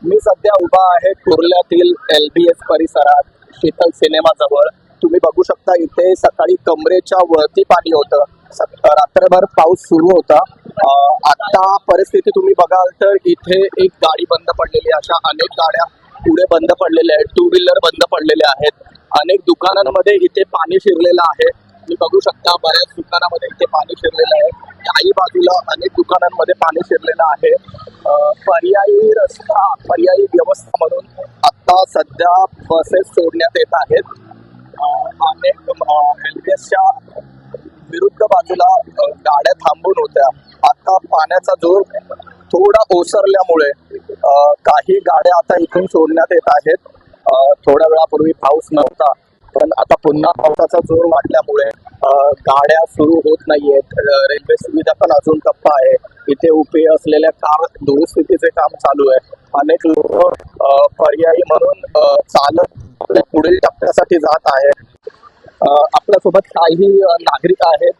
मी सध्या उभा आहे कुर्ल्यातील LBS परिसरात शीतल सिनेमा जवळ. तुम्ही बघू शकता इथे सकाळी कमरेच्या वरती पाणी होतं. रात्रभर पाऊस सुरू होता. आता परिस्थिती तुम्ही बघाल तर इथे एक गाडी बंद पडलेली, अशा अनेक गाड्या पुढे बंद पडलेल्या आहेत, टू व्हीलर बंद पडलेले आहेत. अनेक दुकानांमध्ये इथे पाणी शिरलेलं आहे. तुम्ही बघू शकता बऱ्याच दुकानामध्ये इथे पाणी शिरलेलं आहे. काही बाजूला अनेक दुकानांमध्ये पाणी शिरलेलं आहे. पर्यायी रस्ता, पर्यायी व्यवस्था म्हणून आता सध्या बसेस सोडण्यात येत आहेत. अनेक LBSच्या विरुद्ध बाजूला गाड्या थांबून होत्या. आता पाण्याचा जोर थोडा ओसरल्यामुळे काही गाड्या आता इथून सोडण्यात येत आहेत. थोड्या वेळापूर्वी पाऊस नव्हता, पण आता पुन्हा पावसाचा जोर वाढल्यामुळे गाड्या सुरू होत नाहीयेत. रेल्वे सुविधा पण अजून टप्पा आहे. इथे उभे असलेल्या कार दुरुस्तीचे काम चालू आहे. अनेक लोक पर्यायी म्हणून चालत पुढील टप्प्यासाठी जात आहेत. आपल्यासोबत काही नागरिक आहेत,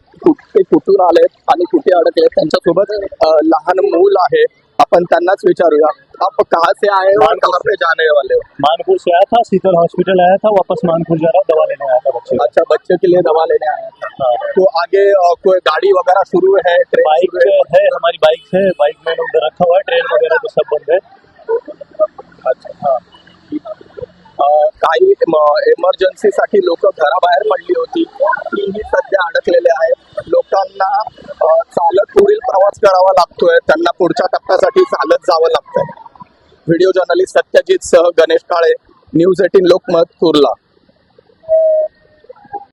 ते कुठून आलेत आणि कुठे अडकले, त्यांच्यासोबत लहान मूल आहे. आपण त्यांनाच विचारूया, आप कहाँ से आए और कहाँ पे जाने वाले हो? मानपुर से आया था, शीतल हॉस्पिटल आया था, वापस मानपुर जा रहा, दवा लेने आया था बच्चे। अच्छा, बच्चे के लिए दवा लेने आया था। तो आगे कोई गाड़ी वगैरह शुरू है? बाइक है, हमारी बाइक है, बाइक में उधर रखा हुआ है, ट्रेन वगैरह तो सब बंद है। अच्छा, हाँ. काही इमर्जन्सीसाठी लोक घराबाहेर पडली होती, तीही सध्या अडकलेले आहेत. लोकांना चालत पुढील प्रवास करावा लागतोय, त्यांना पुढच्या टप्प्यासाठी चालत जावं लागतंय. व्हिडिओ जर्नलिस्ट सत्यजित सह गणेश काळे, न्यूज 18 लोकमत, कुर्ला.